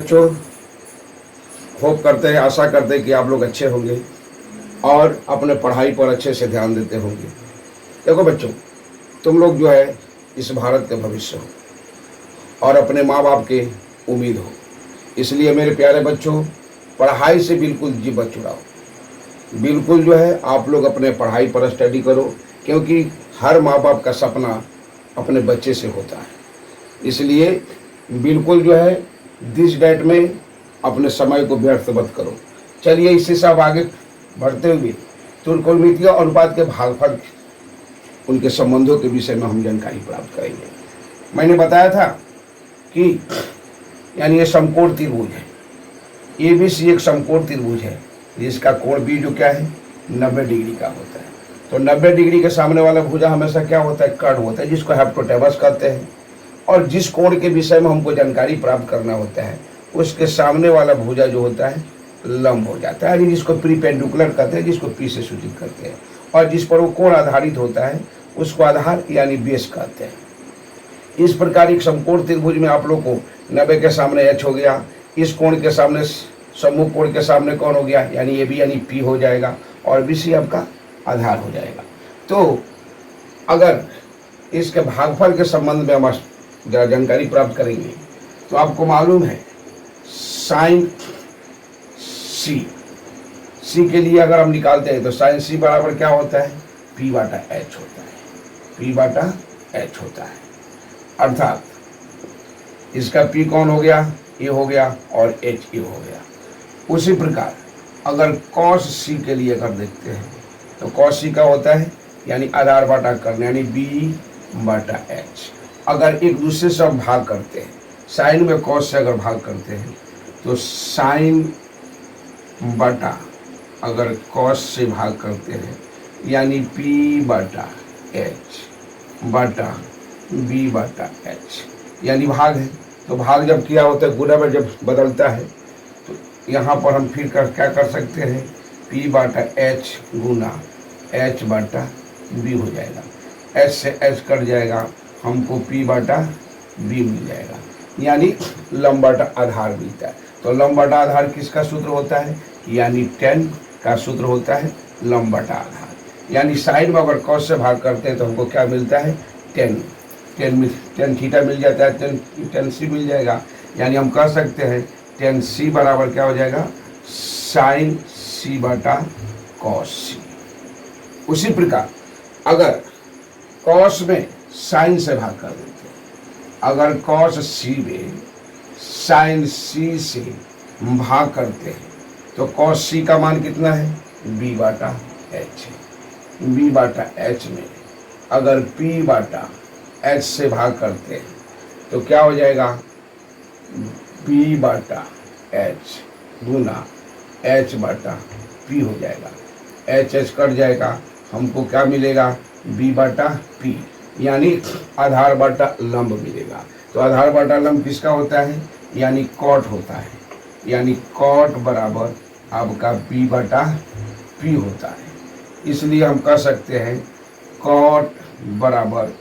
बच्चों, होप करते हैं, आशा करते हैं कि आप लोग अच्छे होंगे और अपने पढ़ाई पर अच्छे से ध्यान देते होंगे। देखो बच्चों, तुम लोग जो है इस भारत के भविष्य हो और अपने माँ बाप के उम्मीद हो। इसलिए मेरे प्यारे बच्चों, पढ़ाई से बिल्कुल जी मत चुराओ। बिल्कुल जो है आप लोग अपने पढ़ाई पर स्टडी करो, क्योंकि हर माँ बाप का सपना अपने बच्चे से होता है। इसलिए बिल्कुल जो है दिस डेट में अपने समय को व्यर्थ मत करो। चलिए इससे सब आगे बढ़ते हुए त्रिकोणमितीय अनुपात के भागफल, उनके संबंधों के विषय में हम जानकारी प्राप्त करेंगे। मैंने बताया था कि यानी ये समकोण त्रिभुज है, ABC एक समकोण त्रिभुज है जिसका कोण भी जो क्या है 90 डिग्री का होता है। तो 90 डिग्री के सामने वाला भुजा हमेशा क्या होता है, कर्ण होता है, जिसको हाइपोटेनस कहते हैं। और जिस कोण के विषय में हमको जानकारी प्राप्त करना होता है उसके सामने वाला भुजा जो होता है लंब हो जाता है, जिसको प्रीपेंडिकुलर कहते हैं, जिसको पी से सूचित करते हैं। और जिस पर वो कोण आधारित होता है उसको आधार यानी बेस कहते हैं। इस प्रकार एक समकोण त्रिभुज में आप लोग को 90 के सामने एच हो गया, इस कोण के सामने सम्मुख कोण के सामने कौन हो गया यानी AB यानी P हो जाएगा, और BC आपका आधार हो जाएगा। तो अगर इसके भागफल के संबंध में हम जरा जानकारी प्राप्त करेंगे तो आपको मालूम है साइन सी के लिए अगर हम निकालते हैं तो साइन सी बराबर क्या होता है, P बटा H होता है, P बटा H होता है। अर्थात इसका P कौन हो गया, A हो गया, और H A हो गया। उसी प्रकार अगर cos C के लिए अगर देखते हैं तो cos C का होता है यानी आधार बटा कर्ण यानी B बटा H। अगर एक दूसरे से हम भाग करते हैं, साइन में cos से अगर भाग करते हैं तो साइन बटा अगर cos से भाग करते हैं यानी P बटा H बटा B बटा H यानी भाग है। तो भाग जब किया होता है, गुणा में जब बदलता है तो यहाँ पर हम फिर क्या कर सकते हैं, P बटा H गुना H बटा B हो जाएगा। H से H कट जाएगा, हमको P बटा B मिल जाएगा, यानी लंब बटा आधार मिलता है। तो लंब बटा आधार किसका सूत्र होता है, यानी tan का सूत्र होता है लंब बटा आधार। यानी साइन में अगर cos से भाग करते हैं तो हमको क्या मिलता है, tan थीटा मिल जाता है, tan C मिल जाएगा। यानी हम कह सकते हैं tan C बराबर क्या हो जाएगा, साइन C बटा cos C। उसी प्रकार अगर cos में साइन से भाग कर देते हैं, अगर cos C में साइन C से भाग करते हैं तो cos C का मान कितना है, B बटा H है। B बटा H में अगर P बटा H से भाग करते हैं तो क्या हो जाएगा, B बटा H गुना H बटा P हो जाएगा। H कट जाएगा, हमको क्या मिलेगा, B बटा P यानी आधार बटा लंब मिलेगा। तो आधार बटा लंब किसका होता है, यानी कॉट होता है, यानी कॉट बराबर आपका B बटा P होता है। इसलिए हम कह सकते हैं कॉट बराबर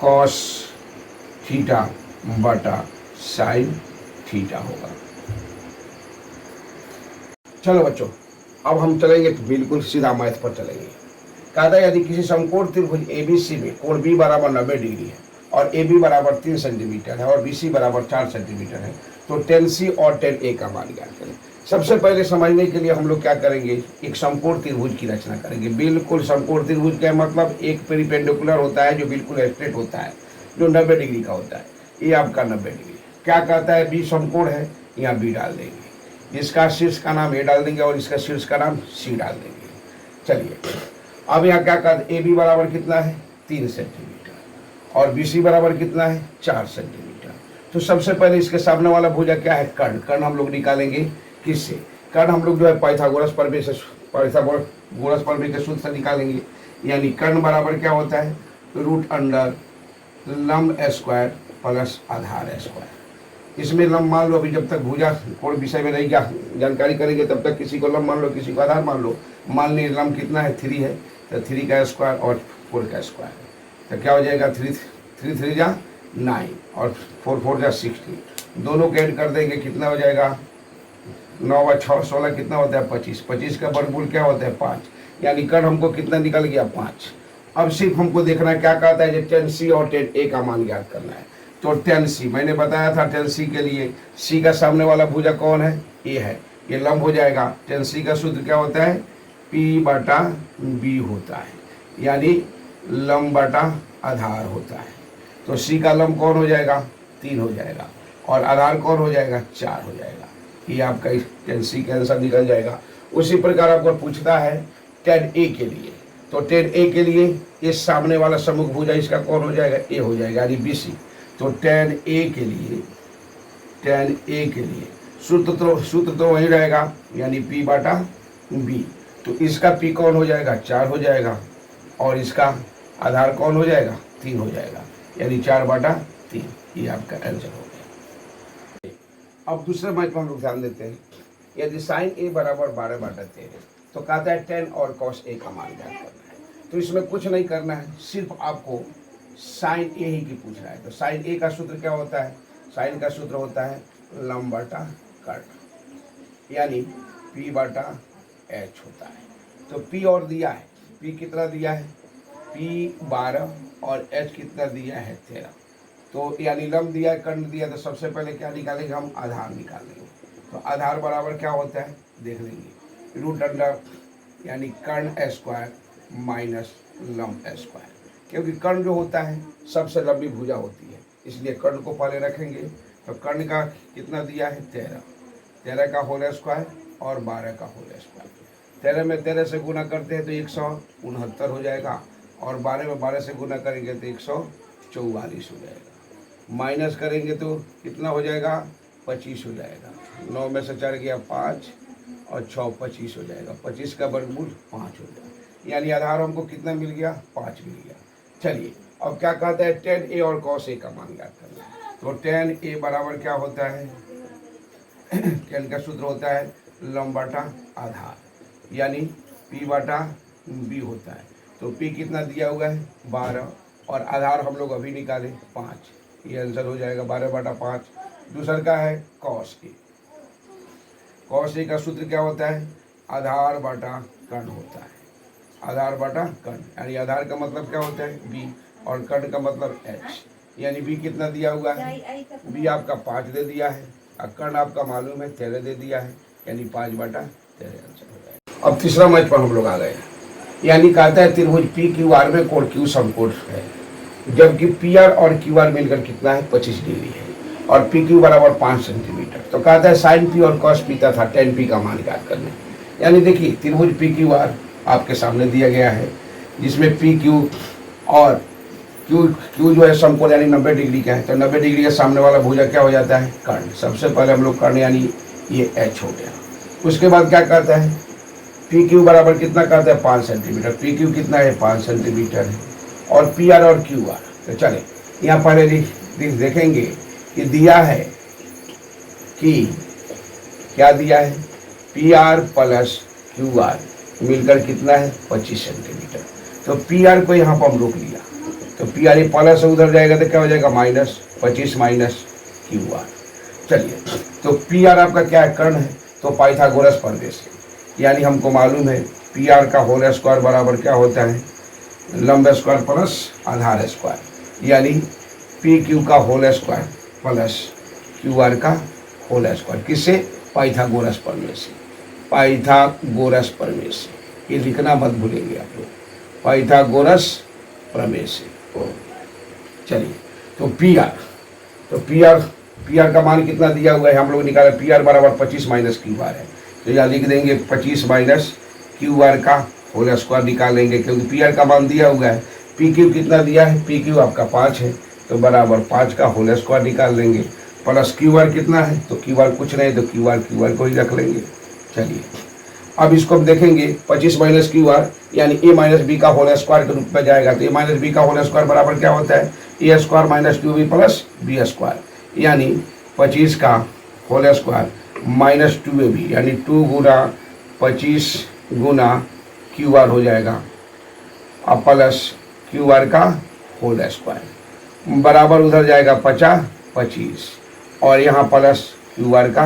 कॉस थीटा बटा साइन थीटा होगा। चलो बच्चों, अब हम चलेंगे बिल्कुल सीधा मैथ पर चलेंगे। कहता है यदि किसी समकोण त्रिभुज ABC में कोण B बराबर 90 डिग्री है और AB बराबर 3 सेंटीमीटर है और BC बराबर 4 सेंटीमीटर है तो tan C और tan A का मान ज्ञात करें। सबसे पहले समझने के लिए हम लोग क्या करेंगे, एक समकोण त्रिभुज की रचना करेंगे। बिल्कुल समकोण त्रिभुज का मतलब एक पेरिपेंडिकुलर होता है जो बिल्कुल स्ट्रेट होता है, जो 90 डिग्री का होता है। ये आपका 90 डिग्री क्या कहता है, B समकोण है, यहाँ B डाल देंगे, इसका शीर्ष का नाम A डाल देंगे और इसका शीर्ष का नाम C डाल देंगे। चलिए अब यहाँ क्या कहते हैं, AB बराबर कितना है 3 सेंटीमीटर और BC बराबर कितना है 4 सेंटीमीटर। तो सबसे पहले इसके सामने वाला भुजा क्या है, कर्ण। कर्ण हम लोग निकालेंगे किससे, कर्ण हम लोग जो है पाइथागोरस प्रमेय के सूत्र से निकालेंगे। यानी कर्ण बराबर क्या होता है, रूट अंडर लंब स्क्वायर प्लस आधार स्क्वायर। इसमें लंब मान लो, अभी जब तक भुजा कोण विषय में नहीं जानकारी करेंगे तब तक किसी को लंब मान लो, किसी को आधार मान लो। मान लीजिए लंब कितना है 3 है, तो 3 का स्क्वायर और 4 का स्क्वायर, तो क्या हो जाएगा 3 3 जा 9 और 4 4 जा 16। दोनों को ऐड कर देंगे, कितना हो जाएगा 9 व 6 16 कितना होता है 25, 25 का वर्गमूल क्या होता है 5, यानी कर्ण हमको कितना निकल गया 5। अब सिर्फ हमको देखना है क्या कहता है, tan C और tan A का मान ज्ञात करना है। तो tan C मैंने बताया था, tan C के लिए C का सामने वाला भुजा कौन है, A है, ये लंब हो जाएगा। tan C का सूत्र क्या होता है, P/B होता है, यानी लंब बटा आधार होता है। तो C का लंब कौन हो जाएगा 3 हो जाएगा, और आधार कौन हो जाएगा 4 हो जाएगा। ये आपका tan C का आंसर निकल जाएगा। उसी प्रकार आपको पूछता है tan A के लिए, तो tan A के लिए इस सामने वाला सम्मुख भुजा इसका कौन हो जाएगा, A हो जाएगा, यानी BC। तो tan A के लिए सूत्र तो वही रहेगा, यानी P/B। तो इसका P कौन हो जाएगा 4 हो जाएगा, और इसका आधार कौन हो जाएगा 3 हो जाएगा, यानी 4/3। ये आपका आंसर हो गया। अब दूसरे मैच में हम लोग ध्यान देते हैं, यदि sin A बराबर 12/13 तो कहता है tan और cos A का मान ज्ञात करना है। तो इसमें कुछ नहीं करना है, सिर्फ आपको sin A ही की पूछ रहा है। तो sin A का सूत्र क्या होता है, sin का सूत्र होता है लंब बटा कर्ण, यानी P/H होता है। तो P और दिया है, P कितना दिया है, P 12 और H कितना दिया है 13। तो यानी लंब दिया है, कर्ण दिया, तो सबसे पहले क्या निकालेंगे हम, आधार निकालेंगे। तो आधार बराबर क्या होता है देख लेंगे, रूट अंडर यानी कर्ण स्क्वायर माइनस लंब स्क्वायर, क्योंकि कर्ण जो होता है सबसे लंबी भुजा होती है, इसलिए कर्ण को पहले रखेंगे। तो कर्ण का कितना दिया है 13 का होल स्क्वायर और 12 का होल स्क्वायर। 13 में 13 से गुना करते हैं तो 169 हो जाएगा, और 12 में 12 से गुना करेंगे तो 144 हो जाएगा। माइनस करेंगे तो कितना हो जाएगा 25 हो जाएगा। 9 में से 4 गया 5 और 6 25 हो जाएगा। 25 का वर्गमूल 5 हो जाएगा, यानी आधार हमको कितना मिल गया 5 मिल गया। चलिए अब क्या कहता है tan A और cos A का मान ज्ञात करना है। तो tan A बराबर क्या होता है, tan का सूत्र होता है लंब बटा आधार, यानी P/B होता है। तो P कितना दिया हुआ है 12, और आधार हम लोग अभी निकाले 5, ये आंसर हो जाएगा 12/5। दूसरा का है cos A। cos A का सूत्र क्या होता है, आधार बटा कर्ण होता है, आधार बटा कर्ण, यानी आधार का मतलब क्या होता है B, और कर्ण का मतलब H, यानी B कितना दिया हुआ है, B आपका 5 दे दिया है, और कर्ण आपका मालूम है 13 दे दिया है, यानी 5/13 आंसर हो जाएगा। अब तीसरा मैच पर हम लोग आ गए, यानी कहता है त्रिभुज PQR में कोण Q समकोण है, जबकि PR और QR मिलकर कितना है 25 डिग्री है, और PQ बराबर 5 सेंटीमीटर। तो कहता है sin P और cos P तथा tan P का मान ज्ञात करना है। यानी देखिए त्रिभुज PQR आपके सामने दिया गया है, जिसमें PQ और Q जो है समकोण यानी 90 डिग्री का है। तो 90 डिग्री के सामने वाला भुजा क्या हो जाता है कर्ण। सबसे पहले हम लोग कर्ण यानी ये H हो गया। उसके बाद क्या कहता है PQ बराबर कितना कहता है 5 सेंटीमीटर। PQ कितना है 5 सेंटीमीटर है, और PR और QR। तो चले यहाँ पहले देखेंगे कि दिया है कि क्या दिया है PR प्लस QR मिलकर कितना है 25 सेंटीमीटर। तो PR को यहाँ पर हम रोक लिया, तो PR ये प्लस से उधर जाएगा तो क्या हो जाएगा -25 माइनस QR। चलिए तो PR आपका क्या है कर्ण है, तो पाइथागोरस प्रमेय से, यानी हमको मालूम है PR का होल स्क्वायर बराबर क्या होता है लंब स्क्वायर प्लस आधार स्क्वायर, यानी PQ का होल स्क्वायर प्लस QR का होल स्क्वायर। किससे, पाइथागोरस प्रमेय से, पाइथागोरस प्रमेय से। ये लिखना मत भूलेंगे आप लोग, पाइथागोरस प्रमेय से। चलिए तो PR का मान कितना दिया हुआ है हम लोग निकाले, PR बराबर 25 माइनस QR है। तो यहाँ लिख देंगे 25 माइनस QR का होल स्क्वायर निकालेंगे, क्योंकि PR का मान दिया हुआ है। PQ कितना दिया है, PQ आपका 5 है, तो बराबर 5 का होल स्क्वायर निकाल लेंगे, प्लस QR कितना है, तो QR कुछ नहीं, तो QR को ही रख लेंगे। चलिए अब इसको हम देखेंगे 25 माइनस QR यानी A माइनस B का होल स्क्वायर के रूप में जाएगा। तो A माइनस B का होल स्क्वायर बराबर क्या होता है A square minus 2B plus B square, यानी 25 का होल स्क्वायर माइनस 2AB, यानी 2 गुना 25 गुना QR हो जाएगा, अब प्लस QR का होल स्क्वायर बराबर उधर जाएगा 50 25 और यहाँ प्लस क्यू आर का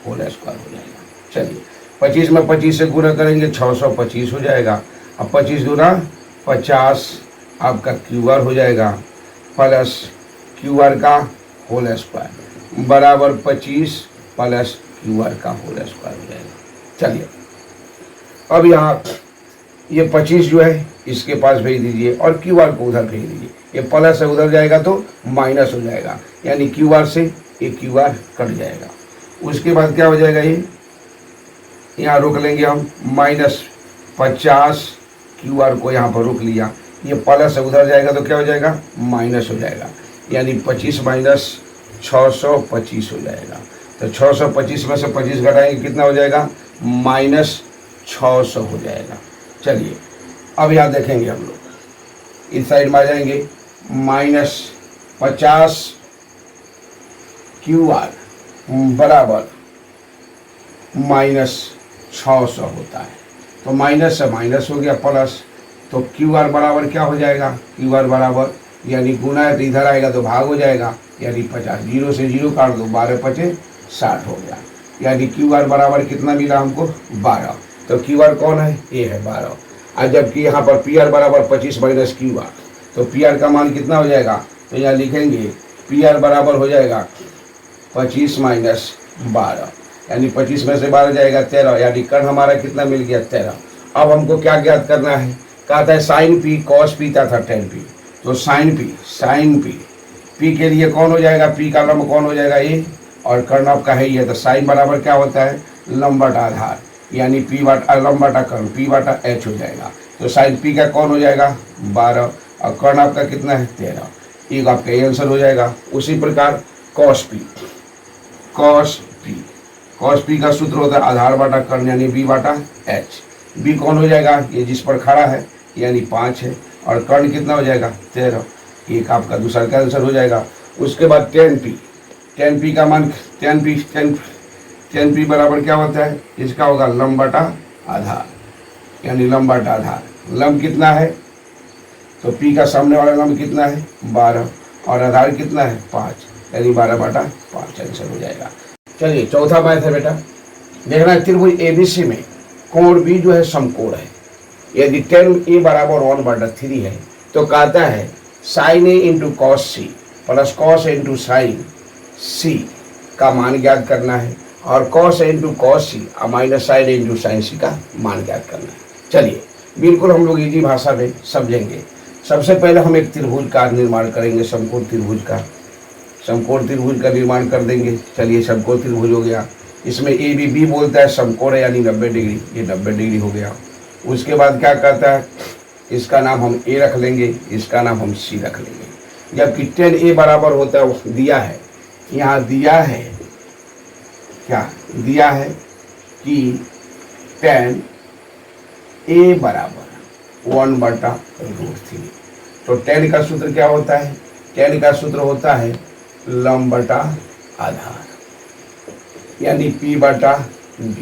होल स्क्वायर हो जाएगा। चलिए 25 में 25 से गुना करेंगे 625 हो जाएगा। अब 25 गुना 50 आपका क्यू आर हो जाएगा प्लस क्यू आर का होल स्क्वायर बराबर 25 प्लस क्यू आर का होल स्क्वायर हो जाएगा। चलिए अब यहाँ ये 25 जो है इसके पास भेज दीजिए और क्यू आर को उधर भेज दीजिए। ये प्लस से उधर जाएगा तो माइनस हो जाएगा, यानी क्यू आर से ये क्यू आर कट जाएगा। उसके बाद क्या हो जाएगा, ये यहाँ रोक लेंगे हम -50 क्यू आर को यहाँ पर रोक लिया। ये प्लस से उधर जाएगा तो क्या हो जाएगा, माइनस हो जाएगा, यानी 25 माइनस 625 हो जाएगा। तो 625 में से 25 घटाएंगे कितना हो जाएगा, -600 हो जाएगा। चलिए अब यहाँ देखेंगे हम लोग इस साइड में आ जाएंगे, -50 क्यू आर बराबर -600 होता है। तो माइनस से माइनस हो गया प्लस, तो क्यू आर बराबर क्या हो जाएगा, क्यू आर बराबर यानी गुना है तो इधर आएगा तो भाग हो जाएगा, यानी 50, 0 से 0 काट दो, 12 पचे 60 हो गया, यानी क्यू आर बराबर कितना मिला हमको, 12। तो क्यू आर कौन है, ये है 12। और जबकि यहाँ पर पी आर बराबर 25 माइनस क्यू आर, तो पी आर का मान कितना हो जाएगा, तो यहाँ लिखेंगे पी आर बराबर हो जाएगा 25 माइनस 12, यानी 25 में से 12 जाएगा 13, यानी कर्ण हमारा कितना मिल गया, 13। अब हमको क्या ज्ञात करना है, कहा था साइन पी कॉस पी था टेन पी, तो साइन पी पी के लिए कौन हो जाएगा, पी का लंब कौन हो जाएगा, ए, और कर्ण आपका है ये, तो साइन बराबर क्या होता है, लंब बटा आधार, यानी पी बटा लंब बटा कर्ण, पी बटा एच हो जाएगा। तो साइन पी का कौन हो जाएगा 12 और कर्ण आपका कितना है 13, एक आपका ये आंसर हो जाएगा। उसी प्रकार कॉस पी का सूत्र होता है आधार बटा कर्ण, यानी बी बटा एच। बी कौन हो जाएगा, ये जिस पर खड़ा है, यानी 5 है, और कर्ण कितना हो जाएगा 13, एक आपका दूसरा का आंसर हो जाएगा। उसके बाद टेन पी का मान टेन पी बराबर क्या होता है, इसका होगा लंब बटा आधार, यानी लंब बटा आधार। लंब कितना है, तो पी का सामने वाला लंब कितना है 12 और आधार कितना है 5, यानी 12 बटा 5 आंसर हो जाएगा। चलिए चौथा मैथ है बेटा, देखना त्रिभुज एबीसी में कोण बी जो है समकोण है। यदि tan ए बराबर 1/3 है तो कहता है sine A into cos C plus cos A into sine C का मान ज्ञात करना है, और cos A into cos C और minus sine A into sine C का मान ज्ञात करना है। चलिए बिल्कुल हम लोग इजी भाषा में समझेंगे। सबसे पहले हम एक त्रिभुज का निर्माण करेंगे, समकोण त्रिभुज का निर्माण कर देंगे। चलिए समकोण त्रिभुज हो गया, इसमें ए बी बोलता है समकोण है, यानी 90 डिग्री, ये 90 डिग्री हो गया। उसके बाद क्या कहता है, इसका नाम हम ए रख लेंगे, इसका नाम हम सी रख लेंगे। जबकि tan ए बराबर होता है, दिया है यहाँ, दिया है क्या, दिया है कि tan ए बराबर 1/√3। तो tan का सूत्र क्या होता है, tan का सूत्र होता है लंब बटा आधार, यानी P बटा B।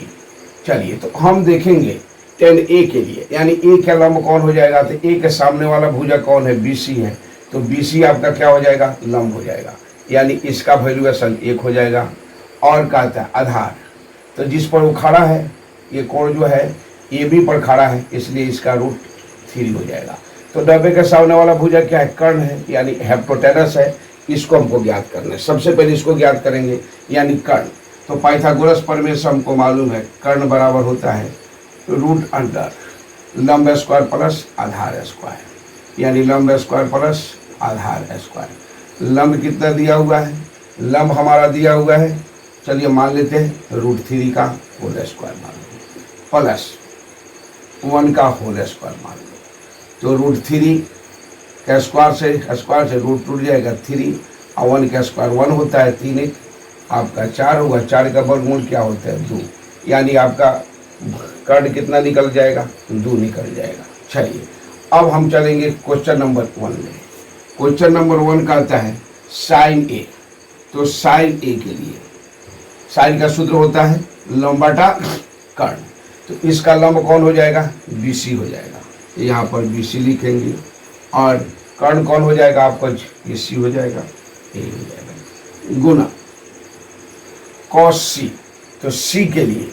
चलिए तो हम देखेंगे tan A के लिए, यानी A का लंब कौन हो जाएगा, तो A के सामने वाला भुजा कौन है, BC है, तो BC आपका क्या हो जाएगा, लंब हो जाएगा, यानी इसका वैल्यूएशन 1 हो जाएगा। और कहता है आधार, तो जिस पर वो खड़ा है, ये कोण जो है AB पर खड़ा है, इसलिए इसका √3 हो जाएगा। तो 90 के सामने वाला भुजा क्या है, कर्ण है, यानी हेप्टोटेरस है, इसको हमको ज्ञात करना है। सबसे पहले इसको ज्ञात करेंगे, यानी कर्ण। तो पाइथागोरस प्रमेय से हमको मालूम है कर्ण बराबर होता है √अंडर लंब स्क्वायर प्लस आधार स्क्वायर, यानी लंब स्क्वायर प्लस आधार स्क्वायर। लंब कितना दिया हुआ है, लंब हमारा दिया हुआ है, चलिए मान लेते हैं √3 का होल स्क्वायर मान लो, प्लस 1 का होल स्क्वायर मान लो। तो √3 का स्क्वायर से रूट टूट जाएगा 3, और 1 का स्क्वायर 1 होता है, 3 1 आपका 4 होगा, 4 का वर्गमूल क्या होता है 2, यानी आपका कर्ण कितना निकल जाएगा, 2 निकल जाएगा। चलिए अब हम चलेंगे क्वेश्चन नंबर 1 में। क्वेश्चन नंबर 1 कहता है साइन ए, तो साइन ए के लिए साइन का सूत्र होता है लंब बटा कर्ण, तो इसका लंब कौन हो जाएगा, BC हो जाएगा, यहाँ पर BC लिखेंगे, और कर्ण कौन हो जाएगा आपका, ये C हो जाएगा, ए हो जाएगा, गुना कॉस सी, तो सी के लिए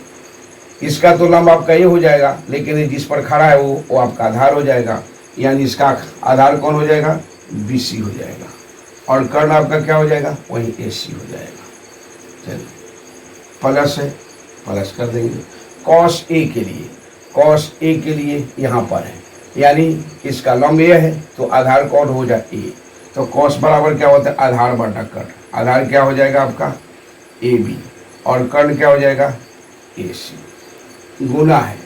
इसका तो लंब आपका ये हो जाएगा, लेकिन ये जिस पर खड़ा है वो आपका आधार हो जाएगा, यानी इसका आधार कौन हो जाएगा, बी सी हो जाएगा, और कर्ण आपका क्या हो जाएगा, वही ए सी हो जाएगा। चलिए प्लस है, प्लस कर देंगे। कॉस ए के लिए, कॉस ए के लिए यहाँ पर है, यानी इसका लंब ये है तो आधार कौन हो जाए, ए, तो कॉस बराबर क्या होता है, आधार बटा कर्ण, आधार क्या हो जाएगा आपका ए बी, और कर्ण क्या हो जाएगा ए सी, गुना है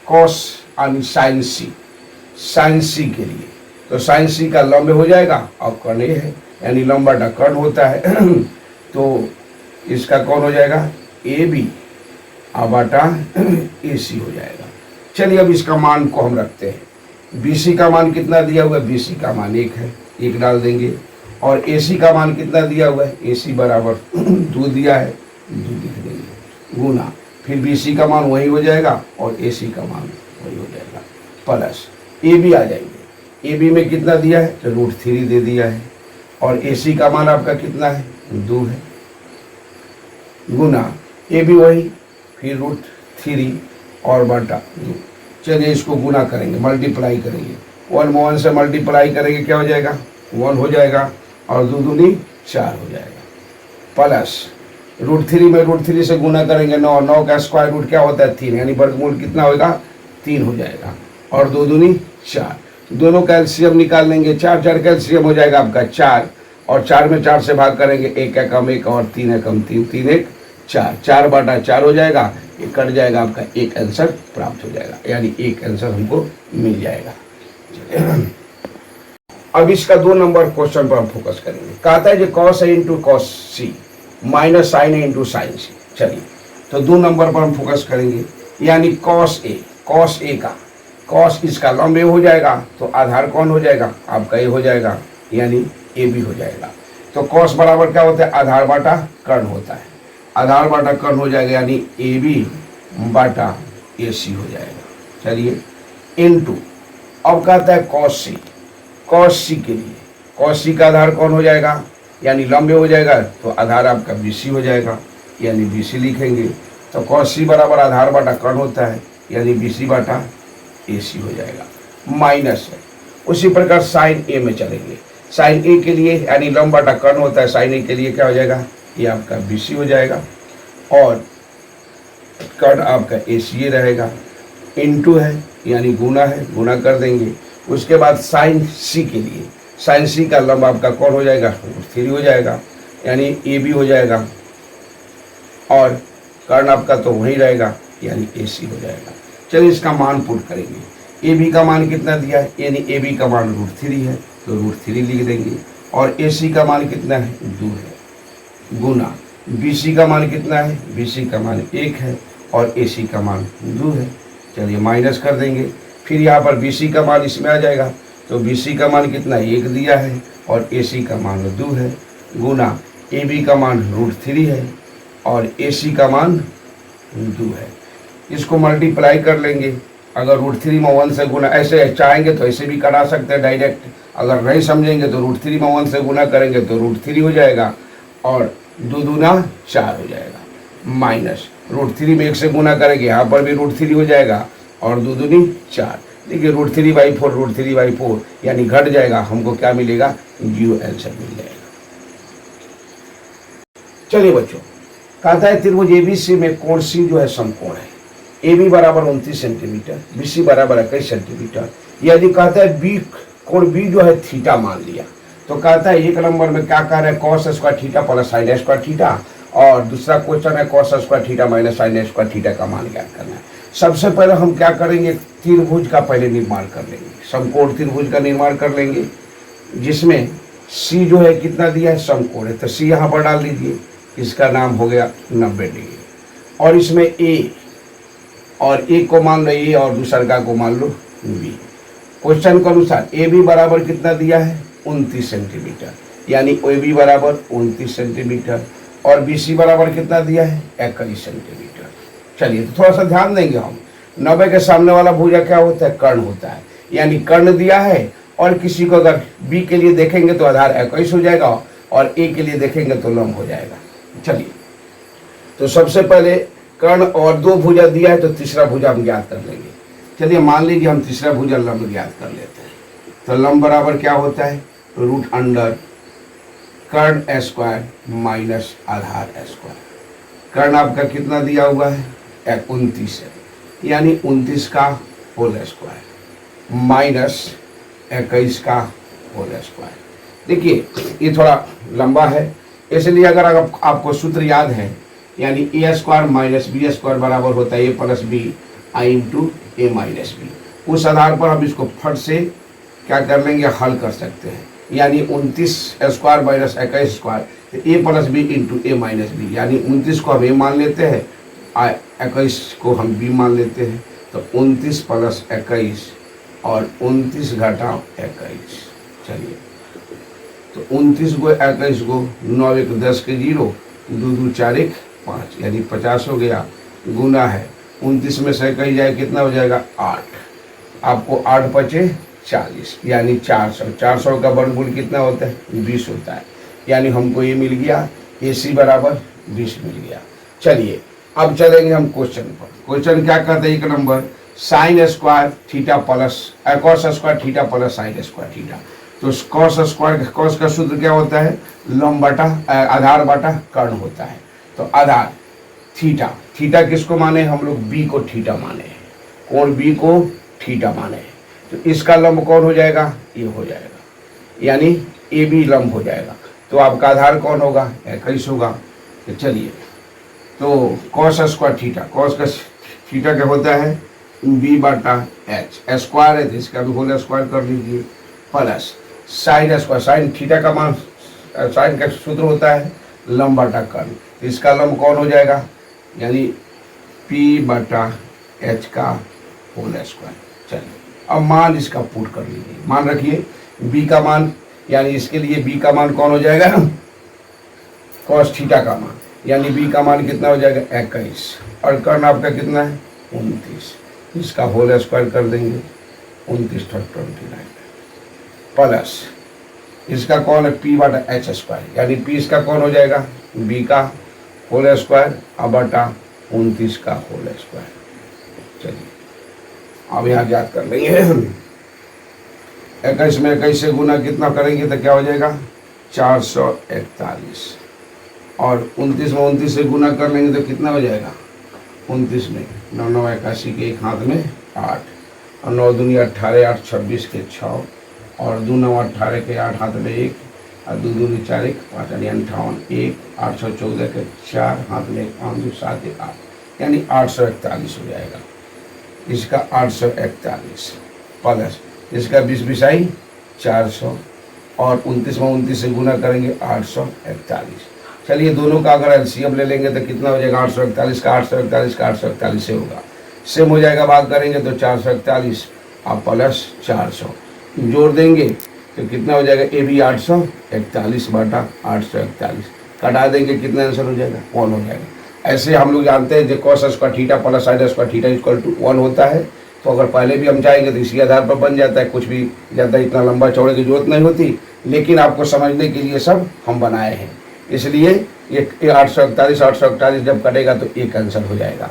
कॉस यानी साइन सी, साइन सी के लिए, तो साइन सी का लंब हो जाएगा और कर्ण ये है, यानी लंब बटा कर्ण होता है तो इसका कौन हो जाएगा, ए बी बटा ए सी हो जाएगा। चलिए अब इसका मान को हम रखते हैं, बी सी का मान कितना दिया हुआ है, बी सी का मान 1 है, 1 डाल देंगे, और ए सी का मान कितना दिया हुआ है, ए सी बराबर 2 दिया है, 2 लिख देंगे, गुना फिर बी सी का मान वही हो जाएगा और ए सी का मान वही हो जाएगा, प्लस ए बी आ जाएंगे, ए बी में कितना दिया है, तो √3 दे दिया है, और ए सी का मान आपका कितना है, 2 है, गुना ए बी वही फिर √3 और बटा 2। चलिए इसको गुना करेंगे, मल्टीप्लाई करेंगे, 1 में 1 से मल्टीप्लाई करेंगे क्या हो जाएगा, 1 हो जाएगा, और 2 दूनी 4 हो जाएगा, प्लस √3 में √3 से गुना करेंगे 9, 9 का स्क्वायर रूट क्या होता है 3, यानी वर्गमूल कितना होगा 3 हो जाएगा, और 2 दूनी 4, दोनों का एलसीएम निकाल लेंगे, 4 4 का एलसीएम हो जाएगा आपका 4, और 4 में 4 से भाग करेंगे, 1 है कम 1 और 3 है कम 3, 3 1 4, 4 बटा 4 हो जाएगा, ये कट जाएगा, आपका एक आंसर प्राप्त हो जाएगा, यानी एक आंसर हमको मिल जाएगा। अब इसका 2 नंबर क्वेश्चन पर हम फोकस करेंगे, कहता है जो cos A into cos C minus sine A into sine सी। चलिए तो 2 नंबर पर हम फोकस करेंगे, यानी कॉस ए का कॉस इसका लंब ए हो जाएगा, तो आधार कौन हो जाएगा, आपका ए हो जाएगा, यानी ए बी हो जाएगा, तो कॉस बराबर क्या होता है, आधार बाटा कर्ण होता है, आधार बाटा कर्ण हो जाएगा, यानी ए बी बाटा ए सी हो जाएगा। चलिए इनटू, अब कहता है कॉस सी के लिए, कॉस सी का आधार कौन हो जाएगा, यानी लंबे हो जाएगा, तो आधार आपका बी सी हो जाएगा, यानी बी सी लिखेंगे, तो कॉस सी बराबर आधार बाटा कर्ण होता है, यानी बी सी बाटा ए सी हो जाएगा, माइनस है। उसी प्रकार साइन ए में चलेंगे, साइन ए के लिए यानी लंब बाटा कर्ण होता है, साइन ए के लिए क्या हो जाएगा, ये आपका बी सी हो जाएगा, और कर्ण आपका ए सी रहेगा, इनटू है यानी गुना है, गुना कर देंगे। उसके बाद साइन सी के लिए, साइन सी का लंब आपका कौन हो जाएगा, √3 हो जाएगा, यानी ए बी हो जाएगा, और कर्ण आपका तो वही रहेगा, यानी ए सी हो जाएगा। चलिए इसका मान पुट करेंगे, ए बी का मान कितना दिया है, यानी ए बी का मान √3 है, तो √3 लिख देंगे, और ए सी का मान कितना है, 2 है, गुना बी सी का मान कितना है, बी सी का मान 1 है, और ए सी का मान 2 है। चलिए माइनस कर देंगे, फिर यहाँ पर बी सी का मान इसमें आ जाएगा, तो बी सी का मान कितना 1 दिया है, और ए सी का मान 2 है, गुना ए बी का मान √3 है, और ए सी का मान 2 है। इसको मल्टीप्लाई कर लेंगे, अगर √3 में 1 से गुना, ऐसे चाहेंगे तो ऐसे भी करा सकते हैं डायरेक्ट, अगर नहीं समझेंगे तो √3 में 1 से गुना करेंगे तो √3 हो जाएगा, और 2 दूना 4 हो जाएगा, माइनस √3 में 1 से गुना करेंगे, यहाँ पर भी √3 हो जाएगा, और 2 दूनी 4, देखिए √3/4 यानी घट जाएगा, हमको क्या मिलेगा, 0 आंसर मिल जाएगा। चलिए बच्चों, कहता है त्रिभुज एबीसी में कोण सी जो है समकोण है, ए बी बराबर 29 सेंटीमीटर, बी सी बराबर 21 सेंटीमीटर। यदि कहता है बी कोण बी जो है थीटा मान लिया, तो कहता है 1 नंबर में क्या कह रहे हैं, cos square theta plus sine square theta, और दूसरा क्वेश्चन है cos square theta minus sign square theta का मान ज्ञात करना है। सबसे पहले हम क्या करेंगे, त्रिभुज का पहले निर्माण कर लेंगे, समकोण त्रिभुज का निर्माण कर लेंगे, जिसमें सी जो है कितना दिया है, समकोण है, तो सी यहाँ पर डाल दीजिए, इसका नाम हो गया 90 डिग्री, और इसमें ए, और ए को मान लो ए, और दूसरा का को मान लो बी। क्वेश्चन के अनुसार ए बी बराबर कितना दिया है, 29 सेंटीमीटर, यानी ए बी बराबर 29 सेंटीमीटर, और बी सी बराबर कितना दिया है, 21 सेंटीमीटर। चलिए तो थोड़ा सा ध्यान देंगे हम, 90 के सामने वाला भुजा क्या होता है, कर्ण होता है, यानी कर्ण दिया है, और किसी को अगर बी के लिए देखेंगे तो आधार 21 हो जाएगा, और ए के लिए देखेंगे तो लंब हो जाएगा। चलिए तो सबसे पहले कर्ण और 2 भुजा दिया है तो तीसरा भुजा हम ज्ञात कर लेंगे। चलिए मान लीजिए हम तीसरा भुजा लंब ज्ञात कर लेते हैं। तो लंब बराबर क्या होता है, रूट अंडर कर्ण स्क्वायर माइनस आधार स्क्वायर। कर्ण आपका कितना दिया हुआ है, 29 है, यानी 29 का होल स्क्वायर माइनस 21 का होल स्क्वायर। देखिए ये थोड़ा लंबा है, इसलिए अगर आपको सूत्र याद है, यानी a square minus b square बराबर होता है ए प्लस बी आई इंटू ए माइनस बी। उस आधार पर हम इसको फट से क्या कर लेंगे, हल कर सकते हैं। यानी 29 स्क्वायर माइनस 21 स्क्वायर, तो ए plus B into a minus B, यानी 29 को हम ए मान लेते हैं, 21 को हम बी मान लेते हैं। तो 29 प्लस 21 और 29 घटाओ 21। चलिए तो 29 को 21 को 9 1 10 के 0, 2 2 4 1 5, यानी 50 हो गया। गुना है 29 में से 21 जाए कितना हो जाएगा 8, आपको 8 बचे 40, यानी 400। 400 का वर्गमूल कितना होता है, 20 होता है। यानी हमको ये मिल गया, AC बराबर 20 मिल गया। चलिए अब चलेंगे हम क्वेश्चन पर। क्वेश्चन क्या कहते हैं, 1 number sign square theta plus cos square theta plus sine square theta. तो कॉस स्क्वायर, कॉस का सूत्र क्या होता है, लंब बटा आधार बटा कर्ण होता है। तो आधार थीटा, थीटा किसको माने, हम लोग बी को थीटा माने हैं, कोण बी को थीटा माने हैं। तो इसका लंब कौन हो जाएगा, ये हो जाएगा, यानी ए बी लंब हो जाएगा। तो आपका आधार कौन होगा, 21 होगा। तो चलिए तो कॉस स्क्वायर थीटा, कॉस का थीटा क्या होता है, बी बटा एच, स्क्वायर है तो इसका भी होल स्क्वायर कर लीजिए, plus sine square, sine theta का मान, साइन का सूत्र होता है लंब बटा कर्ण। इसका लंब कौन हो जाएगा, यानी पी बटा एच का होल स्क्वायर। चलिए अब मान इसका पुट कर लीजिए, मान रखिए बी का मान, यानी इसके लिए बी का मान कौन हो जाएगा, कॉस थीटा का मान, यानी बी का मान कितना हो जाएगा 21, और कर्ण आपका कितना है 29, इसका होल स्क्वायर कर देंगे 29 29, प्लस इसका कौन है पी बटा एच स्क्वायर, यानी पी इसका कौन हो जाएगा, बी का होल स्क्वायर अब बटा 29 का होल स्क्वायर। चलिए अब यहाँ याद कर लेंगे, 21 में 21 से गुना कितना करेंगे तो क्या हो जाएगा 441, और 29 में 29 से गुना कर लेंगे तो कितना हो जाएगा, 29 में 9 9 81 के एक हाथ में 8, और 9 दूनी 18 8 26 के 6, और 2 9 18 के 8 हाथ में 1, और 2 दूनी 4 1 5 58 1, 814 के 4 हाथ में 5 2 7 1 8, यानी 841 हो जाएगा। इसका 841 प्लस इसका 20 बिसाई 400, और 29 में 29 से गुना करेंगे 841। चलिए दोनों का अगर एलसीएम ले लेंगे तो कितना हो जाएगा, 841 का 841 का 841 से होगा, सेम हो जाएगा, भाग करेंगे तो 441 और प्लस 400 जोड़ देंगे तो कितना हो जाएगा, ए भी 841 बटा 841, कटा देंगे कितना आंसर हो जाएगा, 1 हो जाएगा। ऐसे हम लोग जानते हैं जो cos square theta plus sine square theta equal to 1 होता है। तो अगर पहले भी हम चाहेंगे तो इसी आधार पर बन जाता है, कुछ भी ज़्यादा इतना लंबा चौड़े की जरूरत नहीं होती, लेकिन आपको समझने के लिए सब हम बनाए हैं, इसलिए ये 841 जब कटेगा तो एक आंसर हो जाएगा।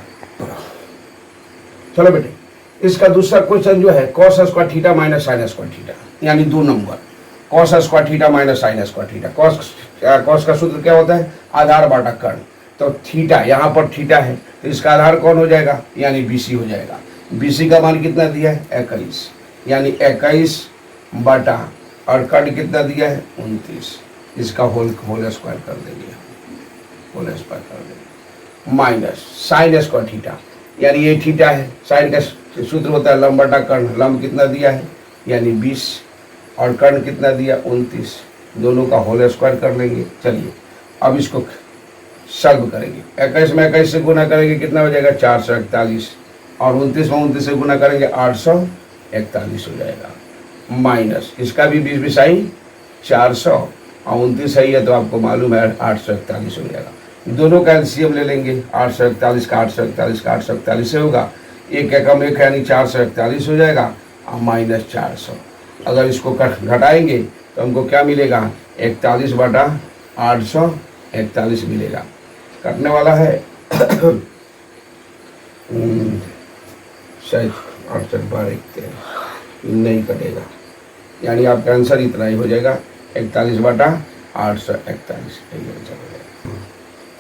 चलो बेटे इसका दूसरा क्वेश्चन जो है cos square theta minus sign square theta, यानी 2 number cos square theta minus sign square theta. Cos का सूत्र क्या होता है, आधार बाटा कर्ण। तो थीटा यहाँ पर थीटा है तो इसका आधार कौन हो जाएगा, यानी बीसी हो जाएगा। बीसी का मान कितना दिया है 21, यानी 21 बटा और कर्ण कितना दिया है 29, इसका होल स्क्वायर कर देंगे, होल स्क्वायर कर देंगे, माइनस साइन स्क्वायर थीटा, यानी ये थीटा है, साइन का सूत्र होता है लंब बटा कर्ण, लंब कितना दिया है यानी 20 और कर्ण कितना दिया 29, दोनों का होल स्क्वायर कर लेंगे। चलिए अब इसको सॉल्व करेंगे, 21 में 21 से गुना करेंगे कितना हो जाएगा 441, और 29 में 29 से गुना करेंगे 841 हो जाएगा, माइनस इसका भी 20 बिसाई 400 और 29 सही है तो आपको मालूम है 841 हो जाएगा। दोनों का एलसीएम ले लेंगे, 841 का 841 का 841 से होगा, एक एकम एक यानी 441 हो जाएगा और माइनस 400। अगर इसको घटाएंगे तो हमको क्या मिलेगा 41 बटा 841 मिलेगा, कटने वाला है शायद 68/13 नहीं कटेगा, यानी आपका आंसर इतना ही हो जाएगा, 41/841।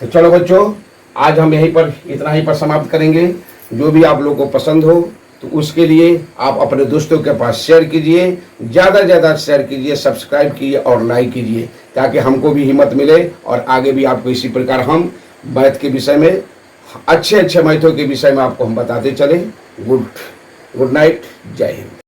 तो चलो बच्चों, आज हम यहीं पर इतना ही पर समाप्त करेंगे। जो भी आप लोगों को पसंद हो तो उसके लिए आप अपने दोस्तों के पास शेयर कीजिए, ज़्यादा से ज़्यादा शेयर कीजिए, सब्सक्राइब कीजिए और लाइक कीजिए, ताकि हमको भी हिम्मत मिले और आगे भी आपको इसी प्रकार हम मैथ के विषय में, अच्छे मैथों के विषय में आपको हम बताते चले। गुड नाइट, जय हिंद।